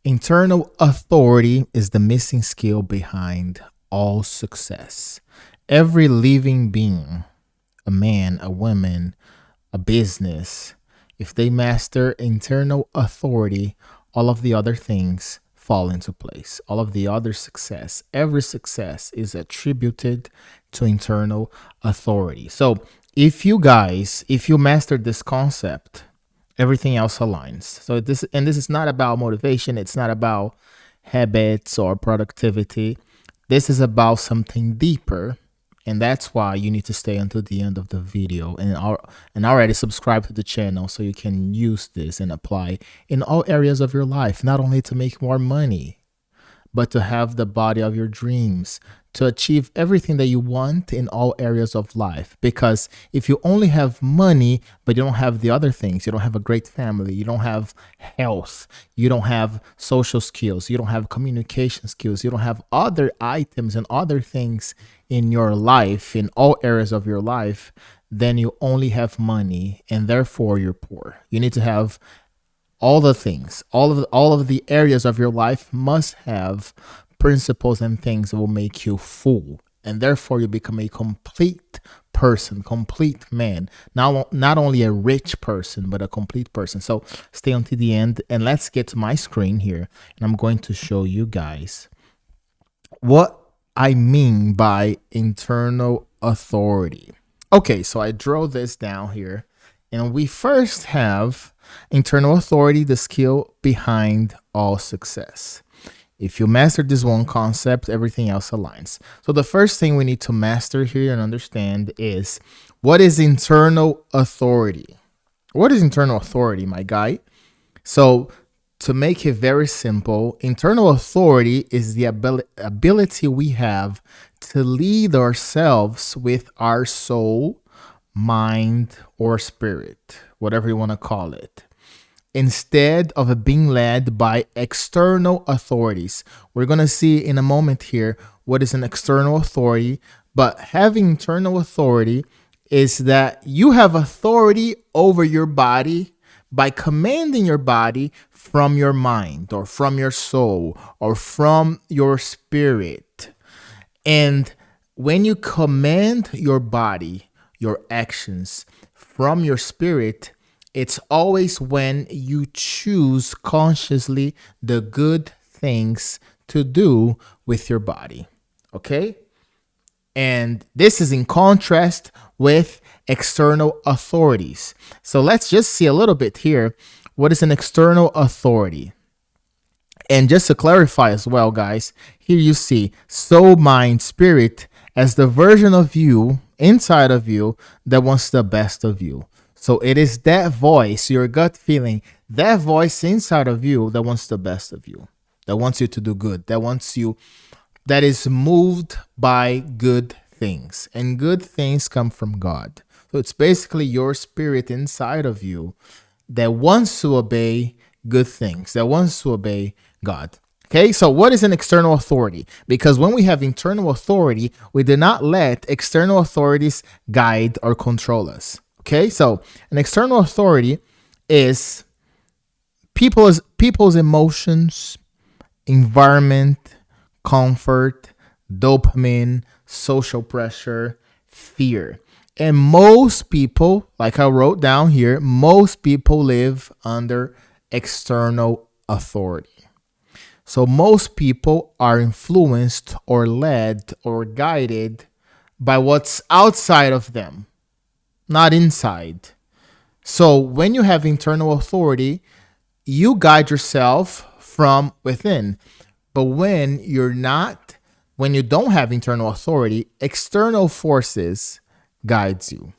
Internal authority is the missing skill behind all success. Every living being, a man, a woman, a business, if they master internal authority, all of the other things fall into place. All of the other success, every success is attributed to internal authority. So, if you master this concept, everything else aligns. So this is not about motivation, it's not about habits or productivity. This is about something deeper, and that's why you need to stay until the end of the video and already subscribe to the channel so you can use this and apply in all areas of your life, not only to make more money, but to have the body of your dreams, to achieve everything that you want in all areas of life. Because if you only have money, but you don't have the other things, you don't have a great family, you don't have health, you don't have social skills, you don't have communication skills, you don't have other items and other things in your life, in all areas of your life, then you only have money and therefore you're poor. You need to have all the things, all of the areas of your life must have principles and things that will make you full, and therefore you become a complete person, complete man. Not only a rich person, but a complete person. So stay until the end, and let's get to my screen here, and I'm going to show you guys what I mean by internal authority. Okay, so I drew this down here, and we first have internal authority, the skill behind all success. If you master this one concept, everything else aligns. So the first thing we need to master here and understand is, what is internal authority? What is internal authority, my guy? So to make it very simple, internal authority is the ability we have to lead ourselves with our soul, mind, or spirit, whatever you want to call it, instead of being led by external authorities. We're going to see in a moment here what is an external authority, but having internal authority is that you have authority over your body by commanding your body from your mind or from your soul or from your spirit. And when you command your body, your actions from your spirit, it's always when you choose consciously the good things to do with your body. Okay? And this is in contrast with external authorities. So let's just see a little bit here. What is an external authority? And just to clarify as well, guys, here you see soul, mind, spirit as the version of you inside of you that wants the best of you. So it is that voice, your gut feeling, that voice inside of you that wants the best of you, that wants you to do good, that is moved by good things. And good things come from God. So it's basically your spirit inside of you that wants to obey good things, that wants to obey God. Okay, so what is an external authority? Because when we have internal authority, we do not let external authorities guide or control us. Okay, so an external authority is people's emotions, environment, comfort, dopamine, social pressure, fear. And most people, like I wrote down here, most people live under external authority. So most people are influenced or led or guided by what's outside of them, not inside. So when you have internal authority, you guide yourself from within. But when you don't have internal authority, external forces guides you.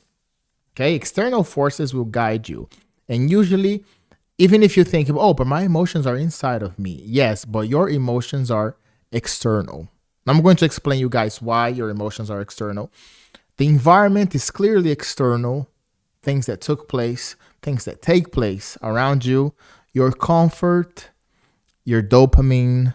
Okay, external forces will guide you. And usually, even if you think, oh, but my emotions are inside of me. Yes, but your emotions are external. I'm going to explain you guys why your emotions are external. The environment is clearly external. Things that took place, things that take place around you, your comfort, your dopamine,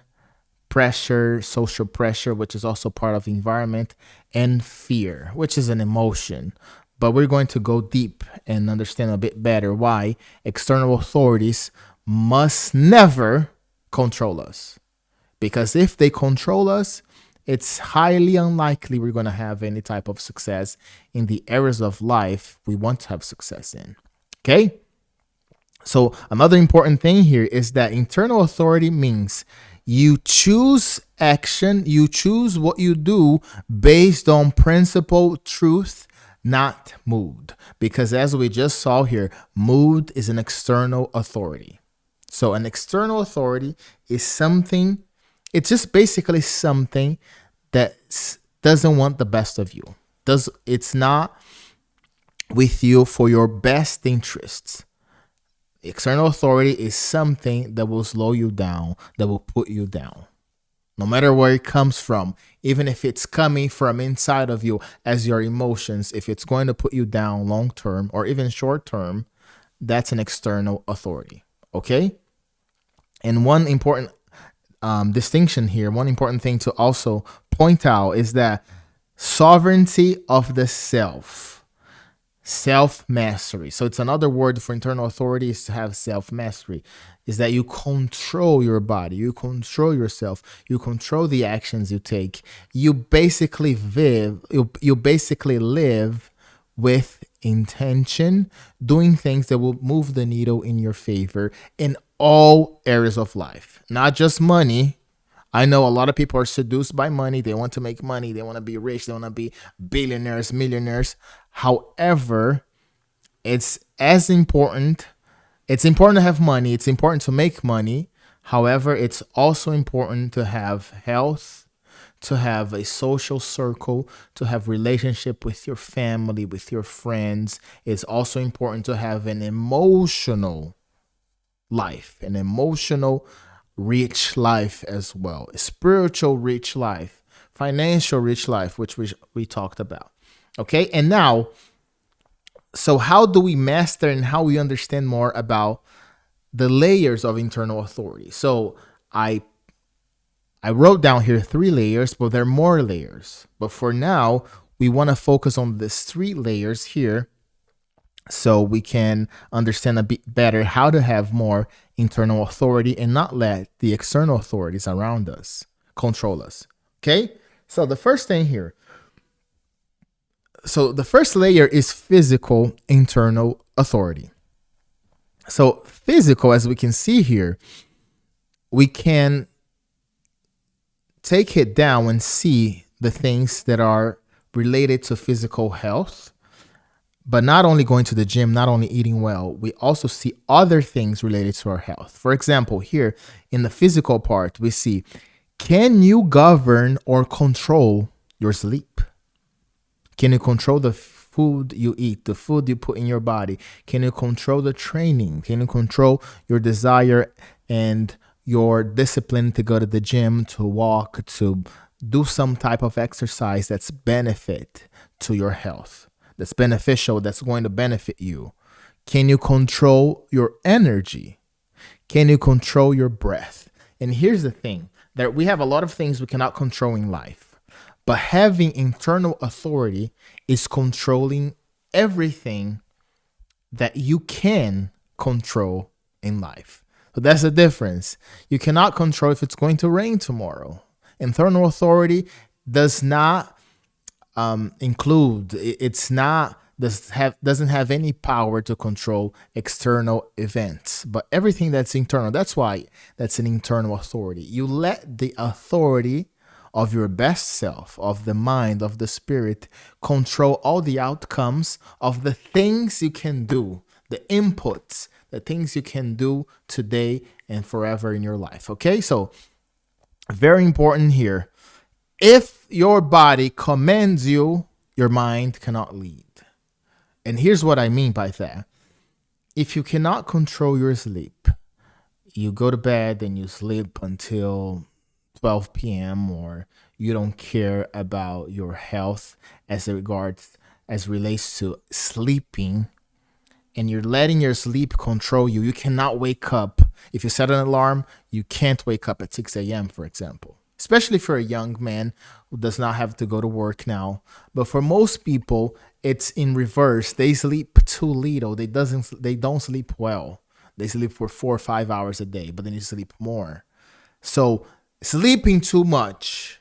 pressure, social pressure, which is also part of the environment, and fear, which is an emotion. But we're going to go deep and understand a bit better why external authorities must never control us. Because if they control us, it's highly unlikely we're going to have any type of success in the areas of life we want to have success in. Okay? So, another important thing here is that internal authority means you choose action, you choose what you do based on principle, truth, not mood. Because as we just saw here, mood is an external authority. So, an external authority is something, it's just basically something that doesn't want the best of you. It's not with you for your best interests. External authority is something that will slow you down, that will put you down. No matter where it comes from, even if it's coming from inside of you as your emotions, if it's going to put you down long term or even short term, that's an external authority. Okay? And one important distinction here, one important thing to also point out is that sovereignty of the self mastery. So it's another word for internal authority is to have self mastery, is that you control your body, you control yourself, you control the actions you take. You basically live with intention, doing things that will move the needle in your favor in all areas of life, not just money. I know a lot of people are seduced by money. They want to make money. They want to be rich. They want to be billionaires, millionaires. However, it's as important. It's important to have money. It's important to make money. However, it's also important to have health, to have a social circle, to have relationship with your family, with your friends. It's also important to have an emotional life, an emotional rich life as well, a spiritual rich life, financial rich life, which we talked about. Okay, and now, so how do we master and how we understand more about the layers of internal authority? So I wrote down here 3 layers, but there are more layers. But for now, we want to focus on these 3 layers here so we can understand a bit better how to have more internal authority and not let the external authorities around us control us. Okay? So the first thing here. So the first layer is physical internal authority. So physical, as we can see here, we can take it down and see the things that are related to physical health. But not only going to the gym, not only eating well, we also see other things related to our health. For example, here in the physical part, we see, can you govern or control your sleep? Can you control the food you eat, the food you put in your body? Can you control the training? Can you control your desire and your discipline to go to the gym, to walk, to do some type of exercise that's benefit to your health? That's beneficial, that's going to benefit you? Can you control your energy? Can you control your breath? And here's the thing, that we have a lot of things we cannot control in life, but having internal authority is controlling everything that you can control in life. So that's the difference. You cannot control if it's going to rain tomorrow. Internal authority does not doesn't have any power to control external events, but everything that's internal, that's why that's an internal authority. You let the authority of your best self, of the mind, of the spirit, control all the outcomes of the things you can do, the inputs, the things you can do today and forever in your life. Okay, so very important here. If your body commands you, your mind cannot lead. And here's what I mean by that. If you cannot control your sleep, you go to bed and you sleep until 12 p.m. or you don't care about your health as relates to sleeping, and you're letting your sleep control you. You cannot wake up. If you set an alarm, you can't wake up at 6 a.m., for example. Especially for a young man who does not have to go to work now. But for most people, it's in reverse. They sleep too little. They don't sleep well. They sleep for 4 or 5 hours a day, but then you sleep more. So sleeping too much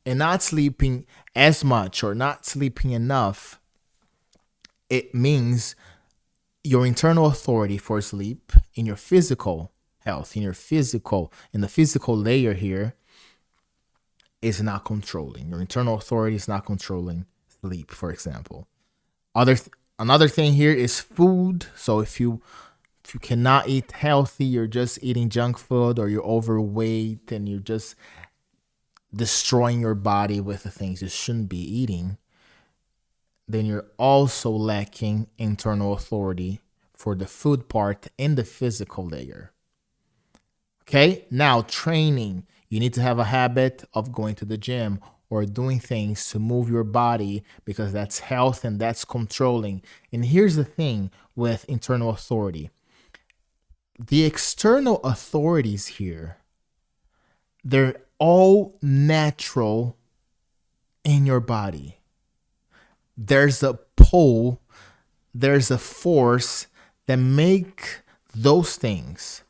and not sleeping as much or not sleeping enough, it means your internal authority for sleep in your physical health, in the physical layer here, is not controlling. Your internal authority is not controlling sleep, for example. Other Another thing here is food. So if you cannot eat healthy, you're just eating junk food, or you're overweight and you're just destroying your body with the things you shouldn't be eating, then you're also lacking internal authority for the food part in the physical layer. Okay, now training. You need to have a habit of going to the gym or doing things to move your body, because that's health and that's controlling. And here's the thing with internal authority, the external authorities here, they're all natural in your body. There's a pull, there's a force that makes those things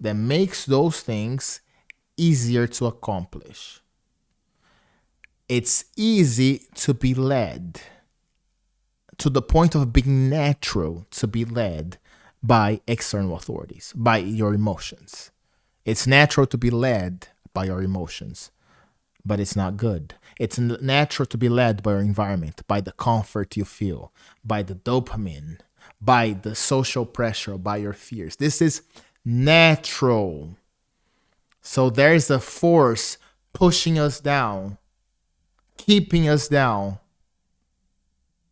easier to accomplish. It's easy to be led, to the point of being natural to be led by external authorities, by your emotions. It's natural to be led by your emotions, but it's not good. It's natural to be led by your environment, by the comfort you feel, by the dopamine, by the social pressure, by your fears. This is natural. So there's a force pushing us down, keeping us down,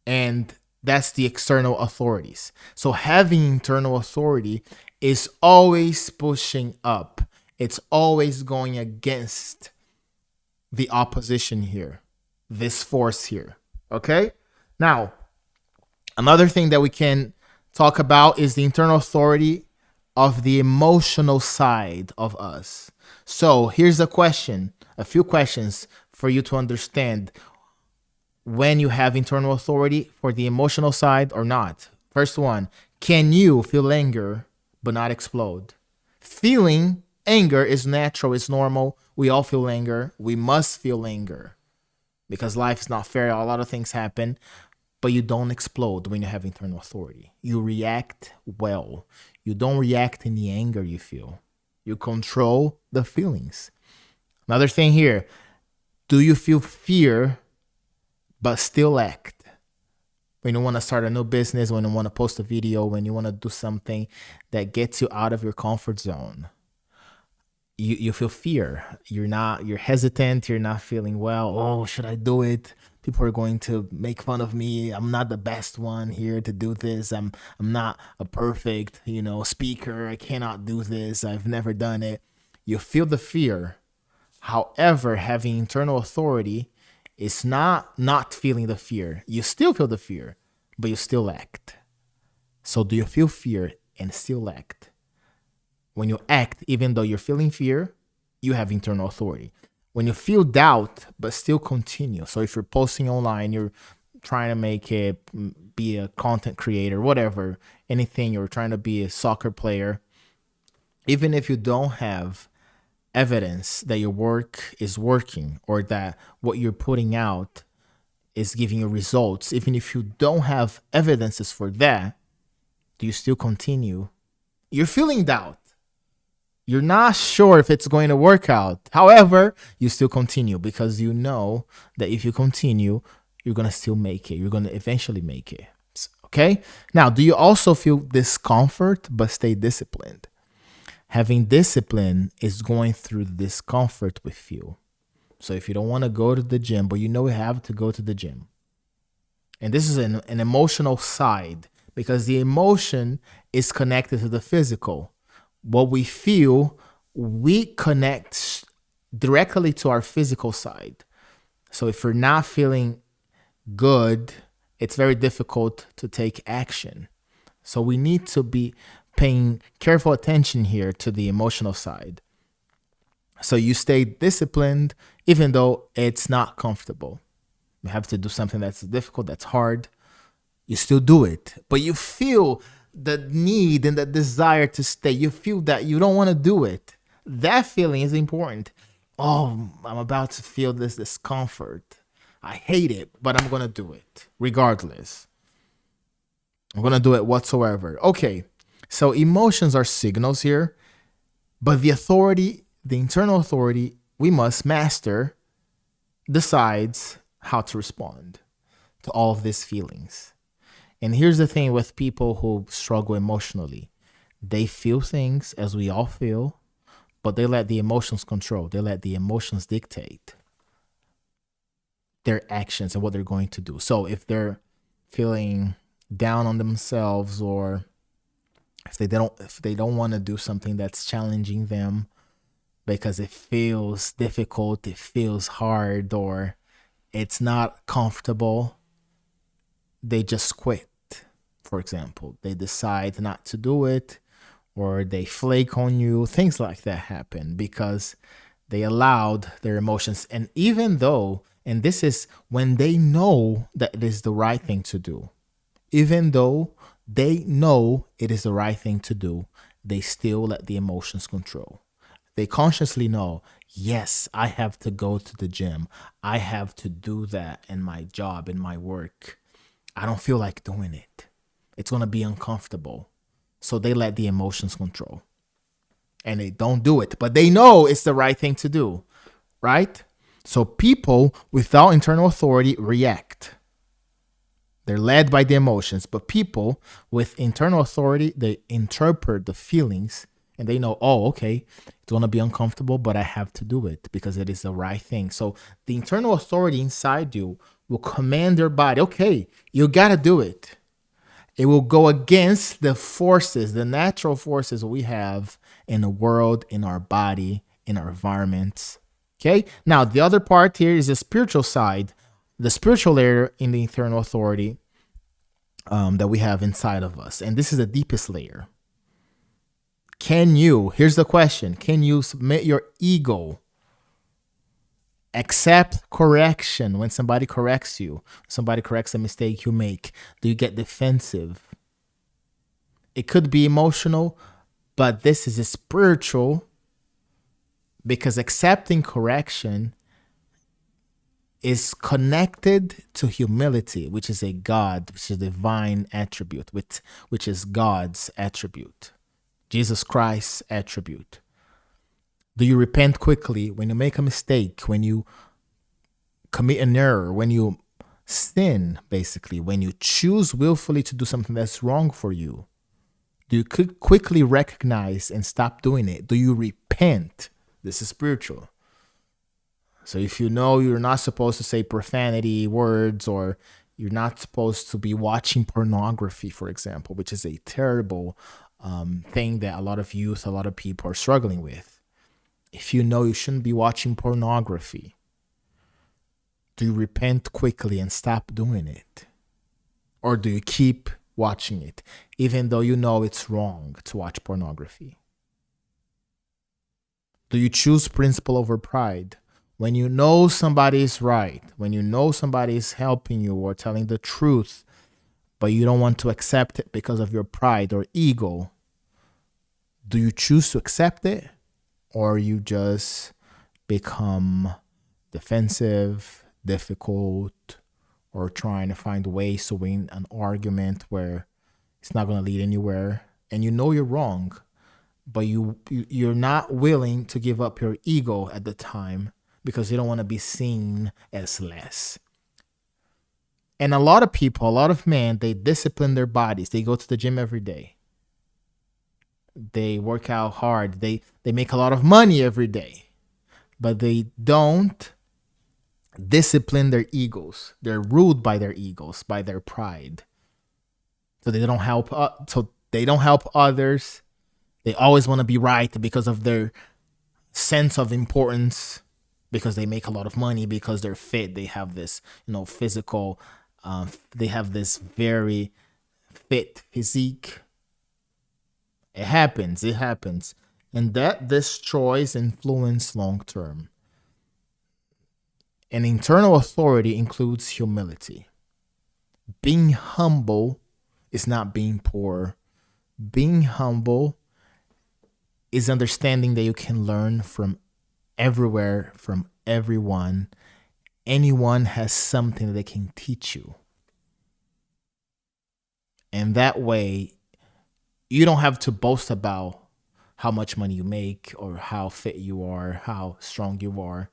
and that's the external authorities. So having internal authority is always pushing up. It's always going against the opposition here, this force here. Okay? Now, another thing that we can talk about is the internal authority of the emotional side of us. So here's a few questions for you to understand when you have internal authority for the emotional side or not. First one, can you feel anger but not explode? Feeling anger is natural, it's normal. We all feel anger. We must feel anger because life is not fair. A lot of things happen, but you don't explode when you have internal authority. You react well. You don't react in the anger you feel. You control the feelings. Another thing here, do you feel fear but still act? When you want to start a new business, when you want to post a video, when you want to do something that gets you out of your comfort zone, you feel fear. You're hesitant, you're not feeling well. Oh, should I do it? People are going to make fun of me. I'm not the best one here to do this. I'm not a perfect, speaker. I cannot do this. I've never done it. You feel the fear. However, having internal authority is not feeling the fear. You still feel the fear, but you still act. So do you feel fear and still act? When you act, even though you're feeling fear, you have internal authority. When you feel doubt, but still continue. So if you're posting online, you're trying to make it, be a content creator, whatever, anything, you're trying to be a soccer player, even if you don't have evidence that your work is working or that what you're putting out is giving you results, even if you don't have evidences for that, do you still continue? You're feeling doubt. You're not sure if it's going to work out. However, you still continue because you know that if you continue, you're going to still make it. You're going to eventually make it. Okay? Now, do you also feel discomfort but stay disciplined? Having discipline is going through the discomfort with you. So if you don't want to go to the gym, but you know you have to go to the gym. And this is an emotional side because the emotion is connected to the physical. What we feel, we connect directly to our physical side. So if we're not feeling good, it's very difficult to take action. So we need to be paying careful attention here to the emotional side. So you stay disciplined even though it's not comfortable. You have to do something that's difficult, that's hard. You still do it, but you feel the need and the desire to stay. You feel that you don't want to do it. That feeling is important. Oh, I'm about to feel this discomfort. I hate it, but I'm going to do it regardless. I'm going to do it whatsoever. Okay. So emotions are signals here, but the authority, the internal authority we must master decides how to respond to all of these feelings. And here's the thing with people who struggle emotionally, they feel things as we all feel, but they let the emotions control. They let the emotions dictate their actions and what they're going to do. So if they're feeling down on themselves, or if they don't want to do something that's challenging them because it feels difficult, it feels hard, or it's not comfortable, they just quit. For example, they decide not to do it, or they flake on you. Things like that happen because they allowed their emotions. And even though, and this is when they know that it is the right thing to do, even though they know it is the right thing to do, they still let the emotions control. They consciously know, yes, I have to go to the gym. I have to do that in my job, in my work. I don't feel like doing it. It's going to be uncomfortable. So they let the emotions control. And they don't do it, but they know it's the right thing to do, right? So people without internal authority react. They're led by the emotions, but people with internal authority, they interpret the feelings and they know, oh, okay, it's going to be uncomfortable, but I have to do it because it is the right thing. So the internal authority inside you will command your body, okay, you got to do it. It will go against the forces, the natural forces we have in the world, in our body, in our environments. Okay. Now, the other part here is the spiritual side, the spiritual layer in the internal authority that we have inside of us. And this is the deepest layer. Here's the question, can you submit your ego? Accept correction when somebody corrects you, somebody corrects a mistake you make. Do you get defensive? It could be emotional, but this is a spiritual, because accepting correction is connected to humility, which is which is a divine attribute, which is God's attribute, Jesus Christ's attribute. Do you repent quickly when you make a mistake, when you commit an error, when you sin, basically, when you choose willfully to do something that's wrong for you? Do you quickly recognize and stop doing it? Do you repent? This is spiritual. So if you know you're not supposed to say profanity words, or you're not supposed to be watching pornography, for example, which is a terrible thing that a lot of youth, a lot of people are struggling with. If you know you shouldn't be watching pornography, do you repent quickly and stop doing it? Or do you keep watching it, even though you know it's wrong to watch pornography? Do you choose principle over pride? When you know somebody is right, when you know somebody is helping you or telling the truth, but you don't want to accept it because of your pride or ego, do you choose to accept it? Or you just become defensive, difficult, or trying to find ways to win an argument where it's not going to lead anywhere, and you know you're wrong, but you're not willing to give up your ego at the time because you don't want to be seen as less. And a lot of people, a lot of men, they discipline their bodies. They go to the gym every day. They work out hard. They make a lot of money every day, but they don't discipline their egos. They're ruled by their egos, by their pride. So they don't help. So they don't help others. They always want to be right because of their sense of importance, because they make a lot of money, because they're fit. They have this, physical. They have this very fit physique. It happens. And that destroys influence long term. And internal authority includes humility. Being humble is not being poor. Being humble is understanding that you can learn from everywhere from everyone. Anyone has something that they can teach you. And that way, you don't have to boast about how much money you make or how fit you are, how strong you are.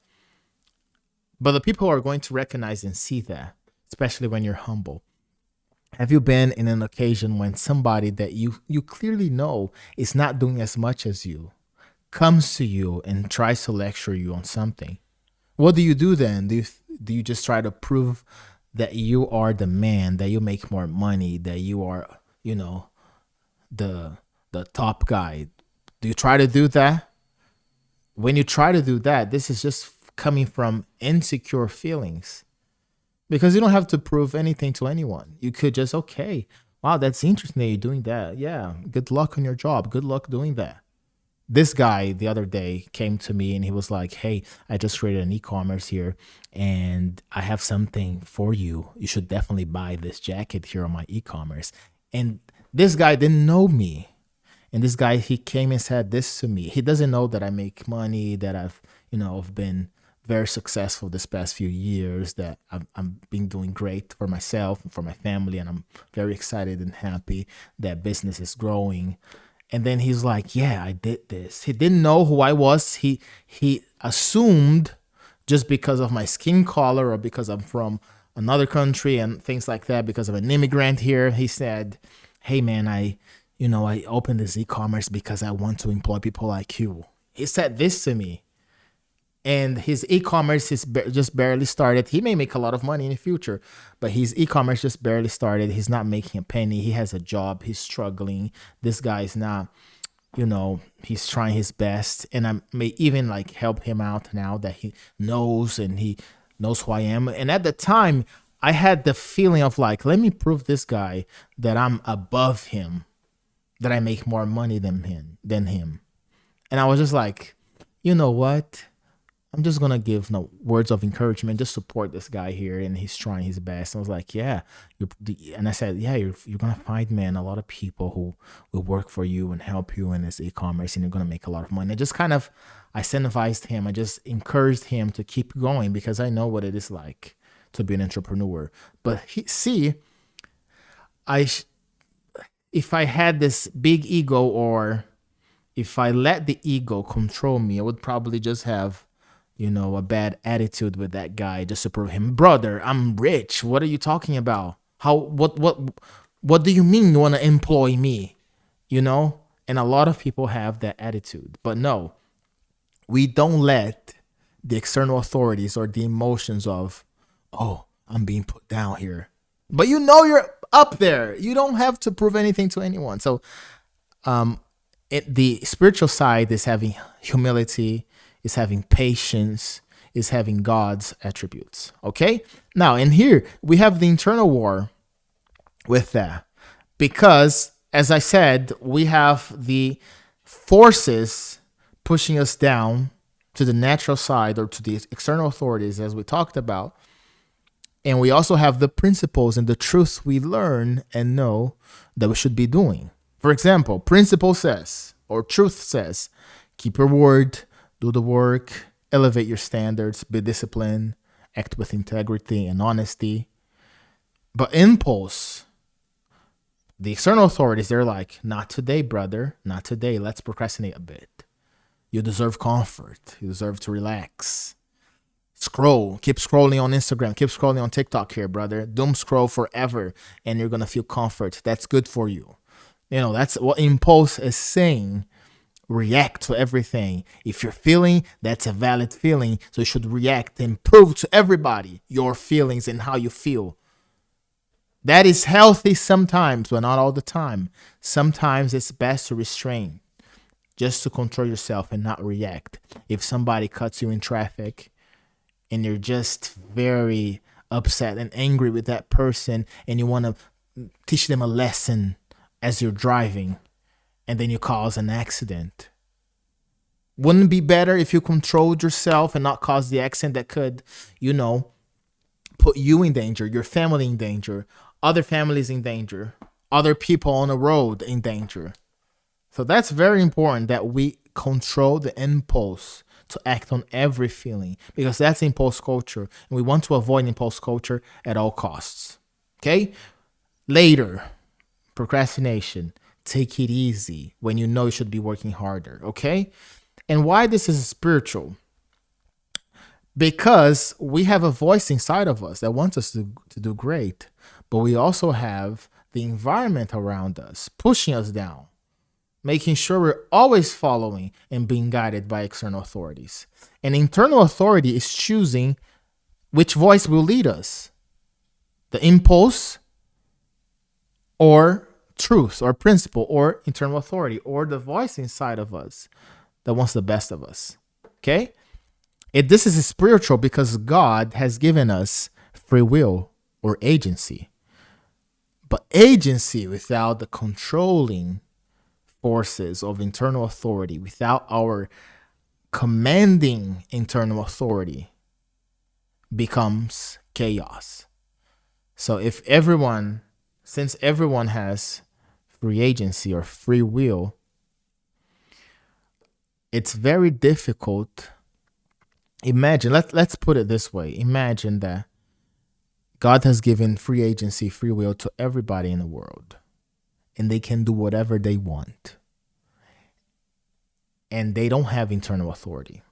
But the people are going to recognize and see that, especially when you're humble. Have you been in an occasion when somebody that you clearly know is not doing as much as you comes to you and tries to lecture you on something? What do you do then? Do you just try to prove that you are the man, that you make more money, that you are, the top guy? Do you try to do that? When you try to do that, this is just coming from insecure feelings, because you don't have to prove anything to anyone. You could just, okay, wow, that's interesting that you're doing that. Yeah, good luck on your job. Good luck doing that. This guy the other day came to me and he was like, hey, I just created an e-commerce here and I have something for you. You should definitely buy this jacket here on my e-commerce. And this guy didn't know me. And this guy, he came and said this to me. He doesn't know that I make money, that I've been very successful this past few years, that I've been doing great for myself and for my family. And I'm very excited and happy that business is growing. And then he's like, yeah, I did this. He didn't know who I was. He assumed, just because of my skin color or because I'm from another country and things like that, because I'm an immigrant here, he said, hey man, I opened this e-commerce because I want to employ people like you. He said this to me. And his e-commerce is just barely started. He may make a lot of money in the future, but his e-commerce just barely started. He's not making a penny. He has a job. He's struggling. This guy is not, he's trying his best. And I may even like help him out now that he knows, and he knows who I am. And at the time, I had the feeling of like, let me prove this guy that I'm above him, that I make more money than him. And I was just like, you know what? I'm just gonna give no words of encouragement, just support this guy here, and he's trying his best. And I was like, yeah, and I said, yeah, you're gonna find, man, a lot of people who will work for you and help you in this e-commerce, and you're gonna make a lot of money. I just kind of, I incentivized him. I just encouraged him to keep going because I know what it is like to be an entrepreneur. But I, if I had this big ego, or if I let the ego control me, I would probably just have a bad attitude with that guy just to prove him, brother, I'm rich. What are you talking about? What do you mean you want to employ me? And a lot of people have that attitude. But no, we don't let the external authorities or the emotions of, oh, I'm being put down here. But you're up there. You don't have to prove anything to anyone. So the spiritual side is having humility, is having patience, is having God's attributes. Okay? Now, in here, we have the internal war with that. Because, as I said, we have the forces pushing us down to the natural side or to the external authorities, as we talked about. And we also have the principles and the truths we learn and know that we should be doing. For example, principle says, or truth says, keep your word, do the work, elevate your standards, be disciplined, act with integrity and honesty. But impulse, the external authorities, they're like, not today, brother, not today. Let's procrastinate a bit. You deserve comfort. You deserve to relax. Scroll, keep scrolling on Instagram, keep scrolling on TikTok here, brother. Doom scroll forever and you're going to feel comfort. That's good for you. That's what impulse is saying. React to everything. If you're feeling, that's a valid feeling. So you should react and prove to everybody your feelings and how you feel. That is healthy sometimes, but not all the time. Sometimes it's best to restrain, just to control yourself and not react. If somebody cuts you in traffic and you're just very upset and angry with that person and you want to teach them a lesson as you're driving, and then you cause an accident. Wouldn't it be better if you controlled yourself and not cause the accident that could, put you in danger, your family in danger, other families in danger, other people on the road in danger? So that's very important that we control the impulse to act on every feeling, because that's impulse culture, and we want to avoid impulse culture at all costs. Okay? Later, procrastination. Take it easy when you know you should be working harder. Okay? And why this is spiritual? Because we have a voice inside of us that wants us to do great, but we also have the environment around us pushing us down, making sure we're always following and being guided by external authorities. And internal authority is choosing which voice will lead us, the impulse or truth or principle or internal authority, or the voice inside of us that wants the best of us. Okay? This is spiritual because God has given us free will or agency. But agency without the controlling forces of internal authority, without our commanding internal authority, becomes chaos. So since everyone has free agency or free will, it's very difficult. Imagine, let's put it this way. Imagine that God has given free agency, free will to everybody in the world, and they can do whatever they want. And they don't have internal authority.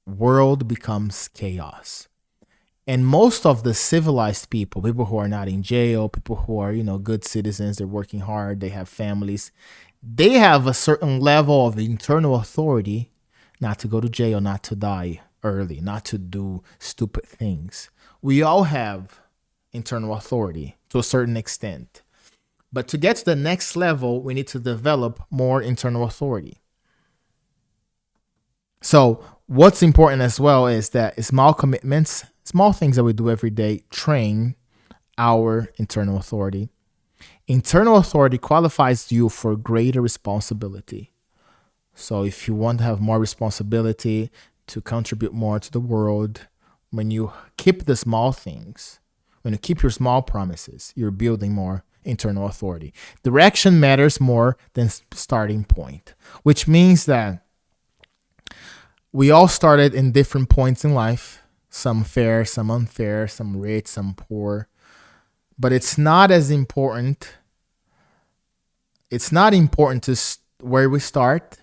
World becomes chaos. And most of the civilized people who are not in jail, people who are, good citizens, they're working hard, they have families, they have a certain level of internal authority not to go to jail, not to die early, not to do stupid things. We all have internal authority to a certain extent. But to get to the next level, we need to develop more internal authority. So what's important as well is that small commitments, small things that we do every day, train our internal authority. Internal authority qualifies you for greater responsibility. So if you want to have more responsibility, to contribute more to the world, when you keep the small things, when you keep your small promises, you're building more internal authority. Direction matters more than starting point, which means that we all started in different points in life, some fair, some unfair, some rich, some poor. But it's not as important. It's not important to where we start,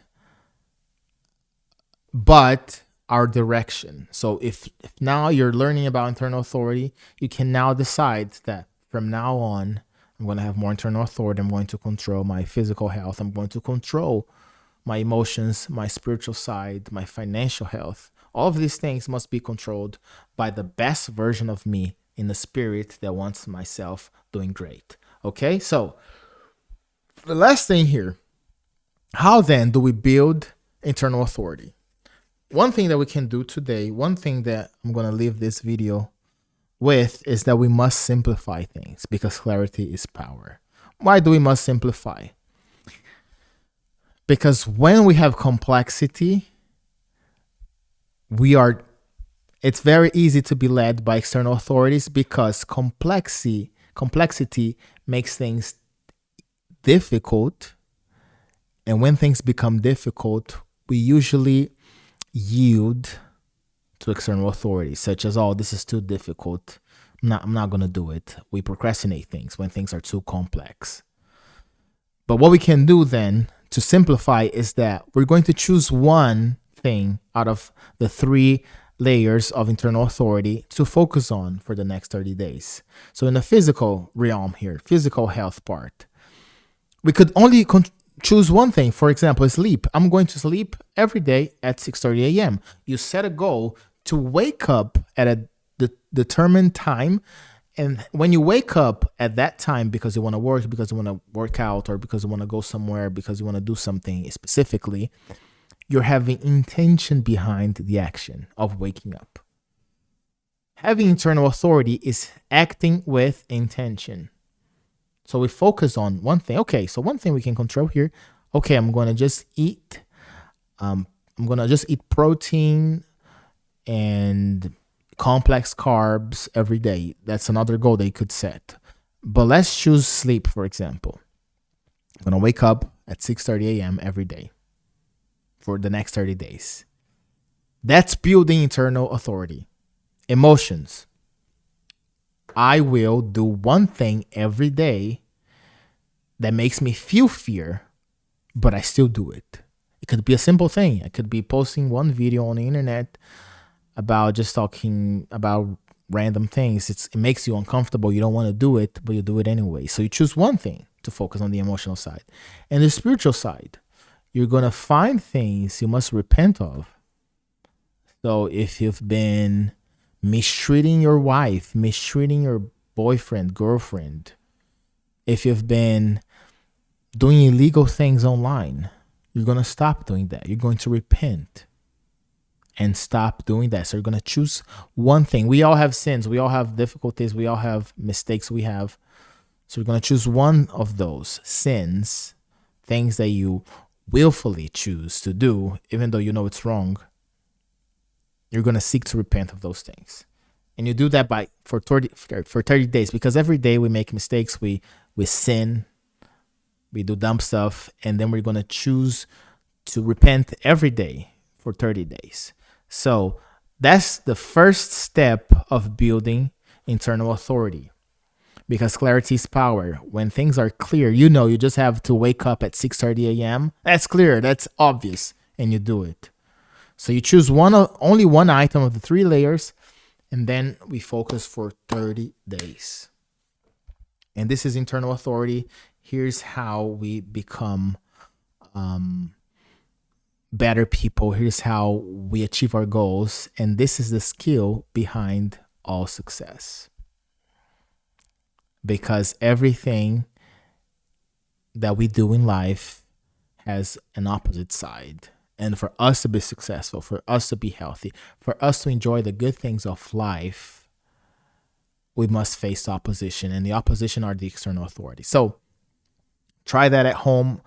but our direction. So if now you're learning about internal authority, you can now decide that from now on, I'm going to have more internal authority. I'm going to control my physical health. I'm going to control my emotions, my spiritual side, my financial health. All of these things must be controlled by the best version of me in the spirit that wants myself doing great. Okay, so the last thing here, how then do we build internal authority? One thing that we can do today, one thing that I'm going to leave this video with is that we must simplify things because clarity is power. Why do we must simplify? Because when we have complexity, it's very easy to be led by external authorities because complexity makes things difficult. And when things become difficult, we usually yield to external authorities, such as, oh, this is too difficult. I'm not going to do it. We procrastinate things when things are too complex. But what we can do then to simplify is that we're going to choose one thing out of the 3 layers of internal authority to focus on for the next 30 days. So in the physical realm here, physical health part, we could only choose one thing. For example, sleep. I'm going to sleep every day at 6:30 a.m. You set a goal to wake up at a determined time. And when you wake up at that time because you want to work, because you want to work out, or because you want to go somewhere, because you want to do something specifically, you're having intention behind the action of waking up. Having internal authority is acting with intention. So we focus on one thing. Okay, so one thing we can control here. Okay, I'm going to just eat. I'm going to just eat protein and complex carbs every day. That's another goal they could set. But let's choose sleep, for example. I'm going to wake up at 6:30 a.m. every day. for the next 30 days. That's building internal authority. Emotions. I will do one thing every day that makes me feel fear, but I still do it. It could be a simple thing. I could be posting one video on the internet about just talking about random things. It makes you uncomfortable. You don't want to do it, but you do it anyway. So you choose one thing to focus on, the emotional side. And the spiritual side, you're going to find things you must repent of. So if you've been mistreating your wife, mistreating your boyfriend, girlfriend, if you've been doing illegal things online, you're going to stop doing that. You're going to repent and stop doing that. So you're going to choose one thing. We all have sins. We all have difficulties. We all have mistakes So you're going to choose one of those sins, things that you willfully choose to do, even though you know it's wrong. You're going to seek to repent of those things. And you do that for 30 days, because every day we make mistakes, we sin, we do dumb stuff, and then we're going to choose to repent every day for 30 days. So that's the first step of building internal authority, because clarity is power. When things are clear, you just have to wake up at 6:30 a.m. That's clear, that's obvious, and you do it. So you choose only one item of the 3 layers, and then we focus for 30 days. And this is internal authority. Here's how we become better people. Here's how we achieve our goals. And this is the skill behind all success. Because everything that we do in life has an opposite side. And for us to be successful, for us to be healthy, for us to enjoy the good things of life, we must face opposition. And the opposition are the external authority. So try that at home.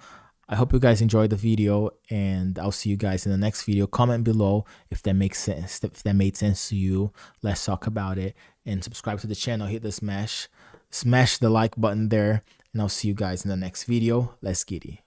I hope you guys enjoyed the video, and I'll see you guys in the next video. Comment below if that makes sense, if that made sense to you. Let's talk about it, and subscribe to the channel. Hit the smash the like button there, and I'll see you guys in the next video. Let's get it.